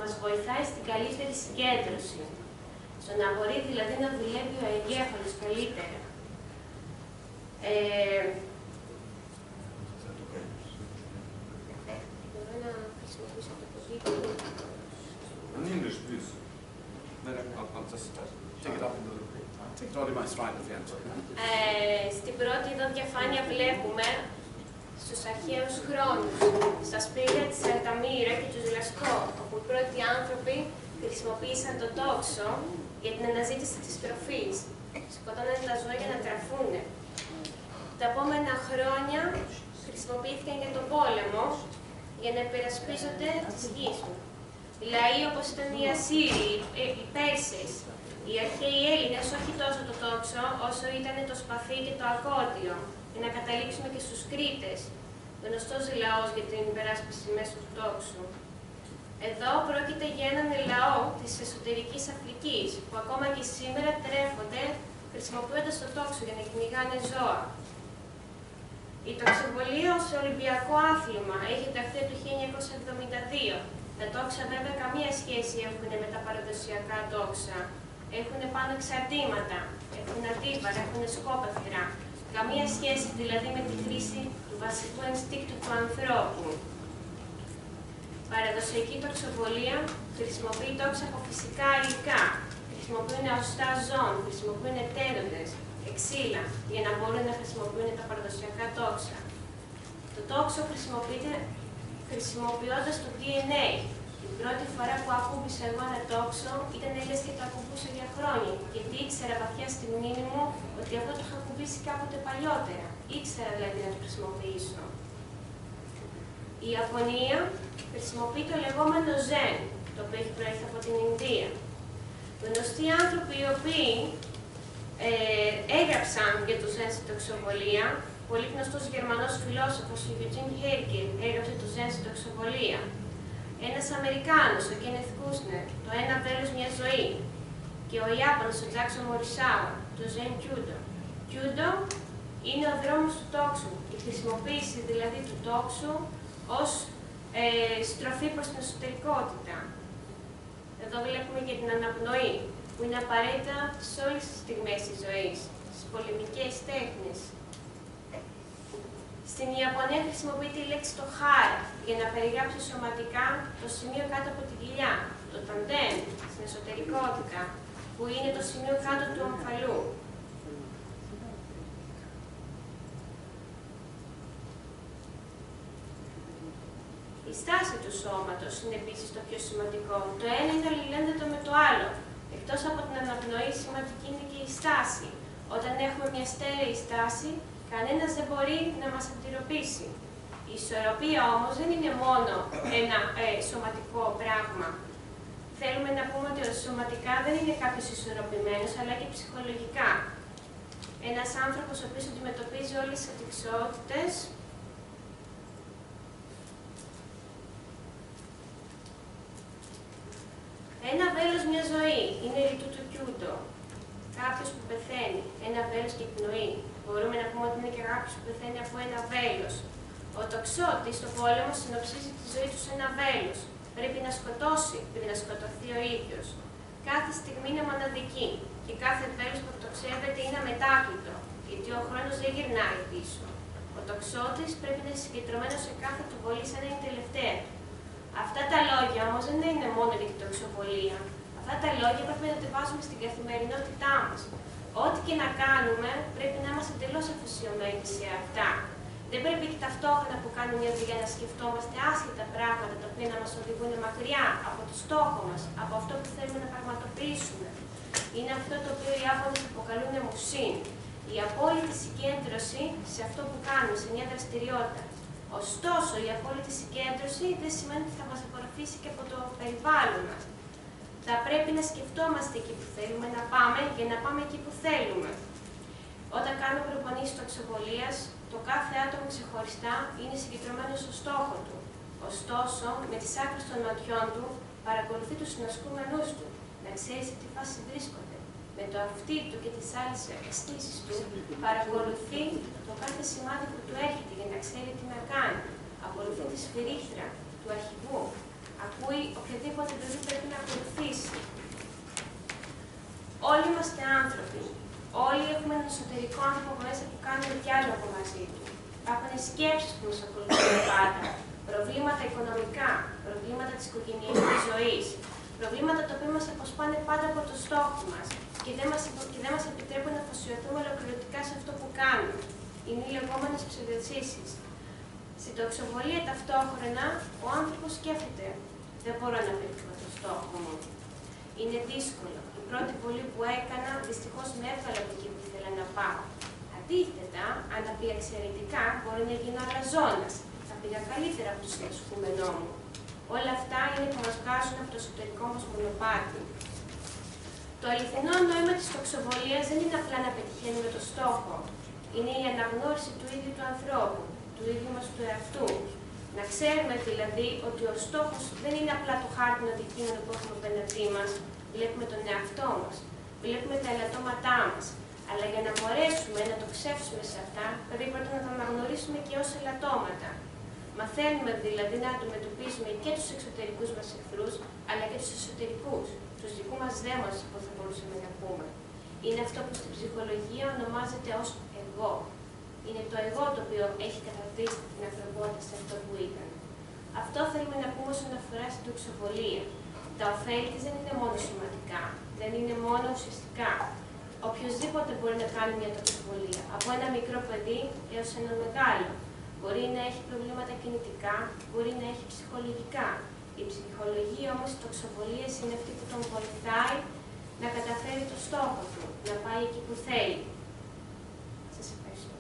μας βοηθάει στην καλύτερη συγκέντρωση. Στο να μπορεί δηλαδή να δουλεύει ο εγκέφαλος καλύτερα. Μπορώ να χρησιμοποιήσω το ποδήλατο. In English, please. I'll just take it up in the... Take it on in my slide at the end. Στην πρώτη εδώ διαφάνεια βλέπουμε στους αρχαίους χρόνους, στα σπήλαια της Αλταμύρα και του Ζηλασκό, όπου οι πρώτοι άνθρωποι χρησιμοποίησαν το τόξο για την αναζήτηση της τροφής. Σκοτώναν τα ζώα για να τραφούν. Τα επόμενα χρόνια χρησιμοποιήθηκαν για τον πόλεμο, για να υπερασπίζονται τις γης. Λαοί όπως ήταν οι Ασσύριοι, οι Πέρσες, οι αρχαίοι Έλληνες, όχι τόσο το τόξο, όσο ήταν το σπαθί και το ακότιο, για να καταλήξουμε και στους Κρήτες, γνωστός λαός για την υπεράσπιση μέσω του τόξου. Εδώ πρόκειται για έναν λαό της εσωτερικής Αφρικής, που ακόμα και σήμερα τρέφονται χρησιμοποιώντας το τόξο για να κυνηγάνε ζώα. Η τοξοβολία ως Ολυμπιακό άθλημα έχει ενταχθεί το 1972. Τα τόξα βέβαια καμία σχέση έχουν με τα παραδοσιακά τόξα. Έχουν πάνω εξαρτήματα, έχουν αντίπαρα, έχουν σκόπευρα. Καμία σχέση δηλαδή με τη χρήση του βασικού ενστίκτου του ανθρώπου. Παραδοσιακή τοξοβολία χρησιμοποιεί τόξα από φυσικά υλικά. Χρησιμοποιούν οστά ζώων, χρησιμοποιούν εταίροντες, εξήλα, για να μπορούν να χρησιμοποιούν τα παραδοσιακά τόξα. Το τόξο χρησιμοποιείται χρησιμοποιώντας το DNA. Την πρώτη φορά που ακούμπησα εγώ ένα τόξο ήταν λες και το ακουμπούσα για χρόνια, γιατί ήξερα βαθιά στη μνήμη μου ότι αυτό το είχα ακουμπήσει κάποτε παλιότερα. Ήξερα δηλαδή να το χρησιμοποιήσω. Η Ιαπωνία χρησιμοποιεί το λεγόμενο Ζεν, το οποίο έχει προέρχει από την Ινδία. Γνωστοί άνθρωποι οι οποίοι έγραψαν για το Ζεν στην τοξοβολία, πολύ γνωστός Γερμανός φιλόσοφος, ο Eugene Hegel, έγραψε το Ζεν στην τοξοβολία. Ένας Αμερικάνος, ο Κένεθ Κούσνερ, το Ένα βέλος μια ζωή. Και ο Ιάπωνας, ο Τζάκσον Μορισάουα, το Ζεν Κιούντο. Κιούντο είναι ο δρόμος του τόξου, η χρησιμοποίηση δηλαδή του τόξου ως στροφή προς την εσωτερικότητα. Εδώ βλέπουμε και την αναπνοή, που είναι απαραίτητα σε όλες τις στιγμές της ζωής, στις πολεμικές τέχνες. Στην Ιαπωνία χρησιμοποιείται η λέξη το χάρα για να περιγράψει σωματικά το σημείο κάτω από την κοιλιά, το ταντέν, στην εσωτερικότητα, που είναι το σημείο κάτω του ομφαλού. Η στάση του σώματος είναι επίσης το πιο σημαντικό. Το ένα είναι αλληλένδετο με το άλλο. Εκτός από την αναπνοή, σημαντική είναι και η στάση. Όταν έχουμε μια στέρεη στάση, κανένας δεν μπορεί να μας αντιρροπήσει. Η ισορροπία όμως δεν είναι μόνο ένα σωματικό πράγμα. Θέλουμε να πούμε ότι σωματικά δεν είναι κάποιος ισορροπημένος, αλλά και ψυχολογικά. Ένας άνθρωπος ο οποίος αντιμετωπίζει όλες τις αντιξότητες, ένα βέλος μια ζωή, είναι ρητού του Κιούντο. Κάποιος που πεθαίνει, ένα βέλος και εκπνοή. Μπορούμε να πούμε ότι είναι και κάποιος που πεθαίνει από ένα βέλος. Ο τοξότης στο πόλεμο συνοψίζει τη ζωή του σε ένα βέλος. Πρέπει να σκοτώσει πριν να σκοτωθεί ο ίδιος. Κάθε στιγμή είναι μοναδική και κάθε βέλος που τοξεύεται είναι αμετάκλητο, γιατί ο χρόνος δεν γυρνάει πίσω. Ο τοξότης πρέπει να είναι συγκεντρωμένος σε κάθε του βολή σαν να είναι τελευταία. Αυτά τα λόγια όμως δεν είναι μόνο για την τοξοβολία. Αυτά τα λόγια πρέπει να τα βάζουμε στην καθημερινότητά μας. Ό,τι και να κάνουμε πρέπει να είμαστε εντελώς αφοσιωμένοι σε αυτά. Δεν πρέπει και ταυτόχρονα που κάνουμε μια δουλειά να σκεφτόμαστε άσχετα πράγματα τα οποία να μας οδηγούν μακριά από το στόχο μας, από αυτό που θέλουμε να πραγματοποιήσουμε. Είναι αυτό το οποίο οι Ιάπωνες αποκαλούν μουσίν. Η απόλυτη συγκέντρωση σε αυτό που κάνουμε, σε μια δραστηριότητα. Ωστόσο, η απόλυτη συγκέντρωση δεν σημαίνει ότι θα μας απορροφήσει και από το περιβάλλον μας. Θα πρέπει να σκεφτόμαστε εκεί που θέλουμε να πάμε και να πάμε εκεί που θέλουμε. Όταν κάνουμε προπονήσεις τοξοβολίας, το κάθε άτομο ξεχωριστά είναι συγκεντρωμένο στο στόχο του. Ωστόσο, με τις άκρες των ματιών του, παρακολουθεί τους συνασκούμενους του, να ξέρει σε τι φάση βρίσκονται. Με το αυτί του και τις άλλες αισθήσεις του, παρακολουθεί το κάθε σημάδι που του έρχεται για να ξέρει τι να κάνει. Ακολουθεί τη σφυρίχτρα του αρχηγού. Ακούει οποιαδήποτε παιδί Όλοι είμαστε άνθρωποι. Όλοι έχουμε έναν εσωτερικό άνθρωπο μέσα που κάνουμε κι άλλο από μαζί του. Υπάρχουν σκέψεις που μας ακολουθούν πάντα. Προβλήματα οικονομικά, προβλήματα της οικογενειακής ζωής, προβλήματα τα οποία μας αποσπάνε πάντα από το στόχο μας και δεν μας επιτρέπουν να αφοσιωθούμε ολοκληρωτικά σε αυτό που κάνουμε. Είναι οι λεγόμενες ψευδεσίσεις. Στην τοξοβολία ταυτόχρονα ο άνθρωπος σκέφτεται. Δεν μπορώ να πετύχω το στόχο μου. Είναι δύσκολο. Η πρώτη βολή που έκανα δυστυχώς με έβγαλε από εκεί που ήθελα να πάω. Αντίθετα, αν τα πήγα εξαιρετικά, μπορεί να γίνω αλαζόνας. Θα πήγα καλύτερα από το συνασχούμενό μου. Όλα αυτά είναι που μας βγάζουν από το εσωτερικό μας μονοπάτι. Το αληθινό νόημα της τοξοβολίας δεν είναι απλά να πετυχαίνουμε το στόχο. Είναι η αναγνώριση του ίδιου του ανθρώπου, του ίδιου μας του εαυτού. Να ξέρουμε δηλαδή ότι ο στόχος δεν είναι απλά το χάρτινο αντικείμενο που έχουμε απέναντί μας. Βλέπουμε τον εαυτό μας, βλέπουμε τα ελαττώματά μας. Αλλά για να μπορέσουμε να το ξέψουμε σε αυτά, πρέπει πρώτα να τα αναγνωρίσουμε και ως ελαττώματα. Μαθαίνουμε δηλαδή να αντιμετωπίσουμε και τους εξωτερικούς μας εχθρούς, αλλά και τους εσωτερικούς, τους δικούς μας δαίμονες που θα μπορούσαμε να πούμε. Είναι αυτό που στην ψυχολογία ονομάζεται ως εγώ. Είναι το εγώ το οποίο έχει καταδείξει την ανθρωπότητα σε αυτό που ήταν. Αυτό θέλουμε να πούμε όσον αφορά στην τοξοβολία. Τα ωφέλη της δεν είναι μόνο σωματικά, δεν είναι μόνο ουσιαστικά. Οποιοςδήποτε μπορεί να κάνει μια τοξοβολία, από ένα μικρό παιδί έως ένα μεγάλο. Μπορεί να έχει προβλήματα κινητικά, μπορεί να έχει ψυχολογικά. Η ψυχολογία όμως, οι τοξοβολίες είναι αυτή που τον βοηθάει να καταφέρει το στόχο του, να πάει εκεί που θέλει. Σας ευχαριστώ.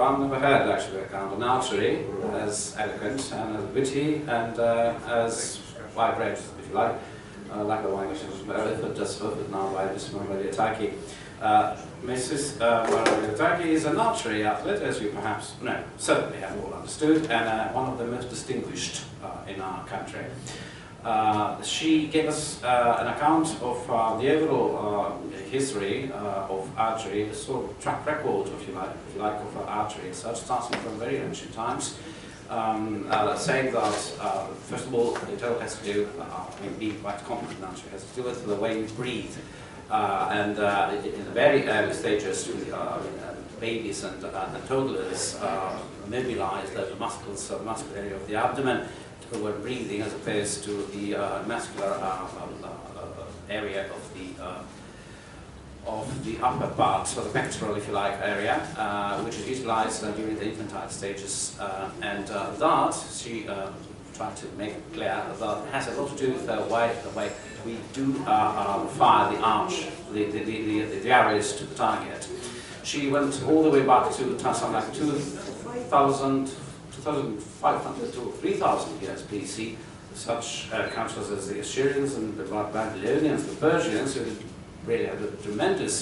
I've never heard actually a kind of an archery as eloquent and as witty and as wide-range, if you like the language is very but now by Mrs. Margariataki. Mrs. Margariataki is an archery athlete, as you perhaps know, certainly have all understood, and one of the most distinguished in our country. She gave us an account of the overall history of archery, a sort of track record, if you like, of archery as such, starting from very ancient times, saying that, first of all, it all has to do, being quite competent archery, has to do with the way you breathe. And in the very early stages, babies and toddlers mobilize the muscles, muscular area of the abdomen when breathing, as opposed to the muscular area of the upper part, or the pectoral, if you like, area, which is utilized during the infantile stages. And that, she tried to make it clear, that has a lot to do with the way we do fire the arch, the arrows to the target. She went all the way back to something like 2,500 to 3,000 years BC, such countries as the Assyrians and the Babylonians, the Persians, who really had a tremendous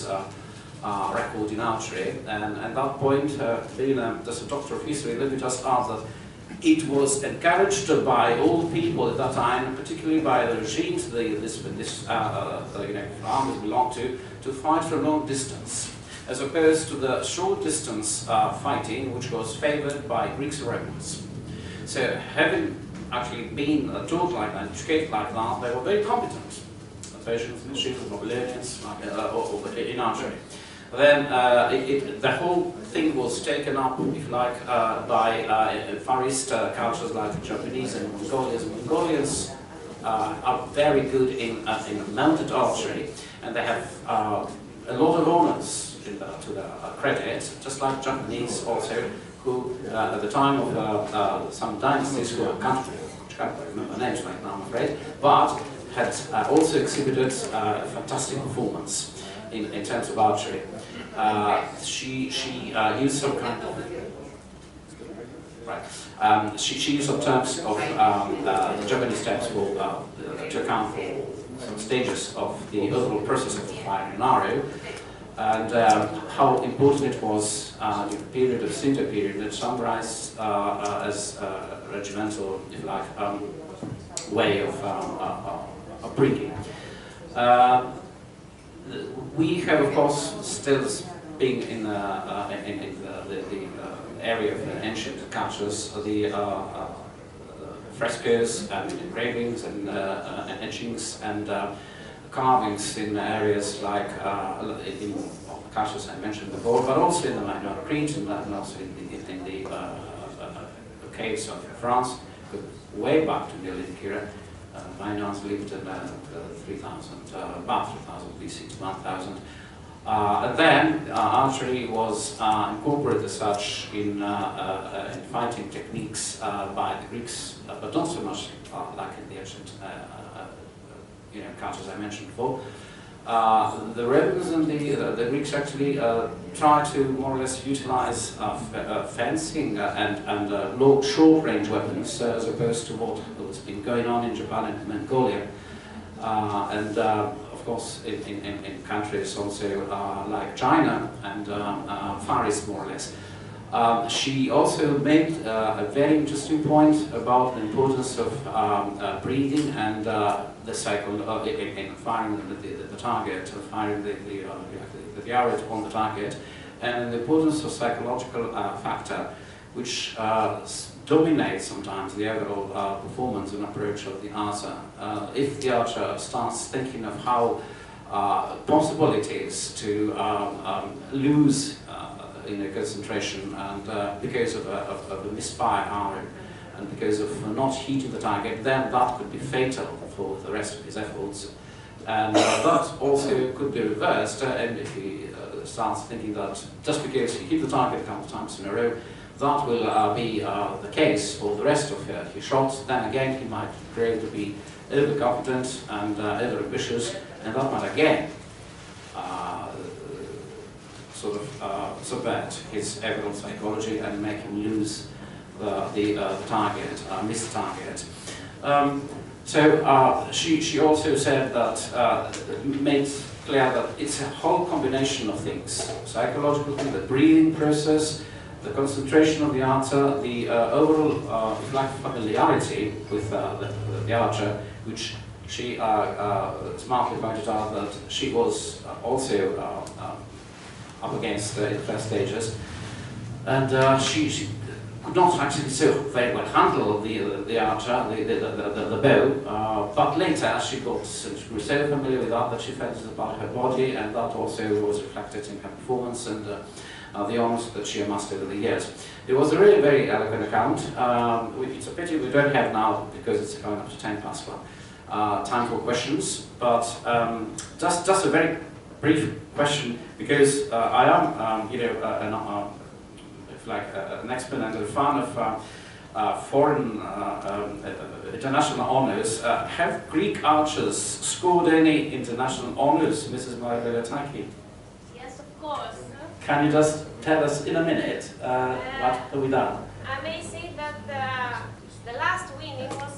record in archery. And at that point, being just a doctor of history, let me just add that it was encouraged by all the people at that time, particularly by the regimes this armies belonged to fight from long distance, as opposed to the short distance fighting, which was favored by Greeks and Romans. So having actually been taught like that, educated like that, they were very competent. The Persians, the Assyrians, the Babylonians, in archery. Then the whole thing was taken up, if you like, by Far East cultures like the Japanese and Mongolians. Mongolians are very good in mounted archery, and they have a lot of honors to their credit, just like Japanese also, who at the time of some dynasties who are country, which I can't remember names right now, I'm afraid, but had also exhibited fantastic performance in terms of archery. She used some kind of she used some terms of the Japanese terms for to account for some stages of the overall process of firing an arrow, and how important it was during the period of Shinto period, that summarized as a regimental, if you like, way of bringing. We have, of course, still being in the area of ancient cultures, the frescoes and engravings and etchings and carvings in areas like in cultures I mentioned before, but also in the MAH00609 and also in the caves of France, way back to the Neolithic era. MAH lived in about 3000 BC to 1000. And then archery was incorporated as such in fighting techniques by the Greeks, but not so much like in the ancient cultures I mentioned before. The Romans and the Greeks actually tried to more or less utilize fencing and short-range weapons as opposed to what has been going on in Japan and Mongolia. Of course, in countries also like China and Far East, more or less. She also made a very interesting point about the importance of breathing and the cycle in firing the target, firing the arrow on the target, and the importance of psychological factor, which dominates sometimes the overall performance and approach of the archer. If the archer starts thinking of how possible it is to lose concentration and because of a misfire arrow and because of not hitting the target, then that could be fatal for the rest of his efforts. And that also could be reversed, and if he starts thinking that just because he hit the target a couple of times in a row, that will be the case for the rest of his shots, then again he might grow to be overconfident and over-ambitious, and that might again sort of subvert his overall psychology and make him lose the target, miss the target. So she also said that, made clear that it's a whole combination of things. Psychological thing, the breathing process, the concentration of the archer, the overall familiarity with the archer, which she smartly pointed out that she was also up against in the first stages, and she could not actually so very well handle the archer, the bow, but later she grew so familiar with that she felt it about her body, and that also was reflected in her performance and the honors that she amassed over the years. It was a really very eloquent account. It's a pity we don't have now, because it's coming up to 1:10 time for questions, but just a very brief question, because I am, an expert and a fan of foreign international honors. Have Greek archers scored any international honors, Mrs. MAH00609? Yes, of course. Can you just tell us in a minute what have we done? I may say that the last winning was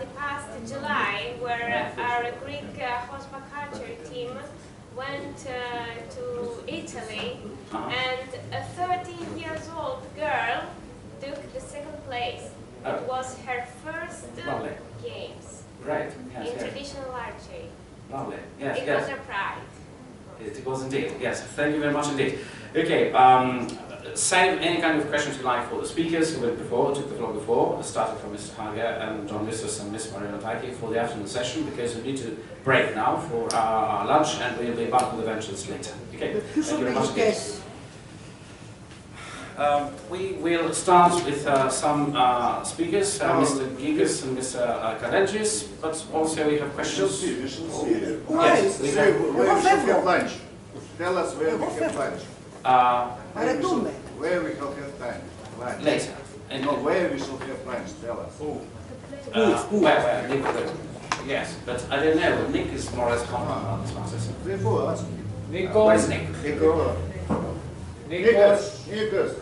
the past July, where our Greek horseback archery team went to Italy, and a 13-year-old girl took the second place. It was her first games in traditional archery. Lovely. Yes, it was her pride. It was indeed. Yes, thank you very much indeed. Okay, save any kind of questions you like for the speakers who went before, took the floor before, starting from Mr. Hager and John Lissus and Ms. MAH00609 for the afternoon session, because we need to break now for our lunch, and we'll be back with the ventures later. Okay, thank you very much indeed. We will start with some speakers, Mr. Gigas and Mr. Kalendris, but also we have questions. Yes, we have lunch. Tell us where we have lunch. Where we shall have time? Lunch. Later. No, where we shall have lunch, tell us. Where? Nick, yes, but I don't know. Nick is more or less common on this matter. Therefore, ask me. Where is Nick? Nikos.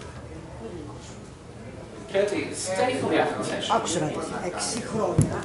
Katie, stay for the afternoon session. Άκουσα να 6 χρόνια.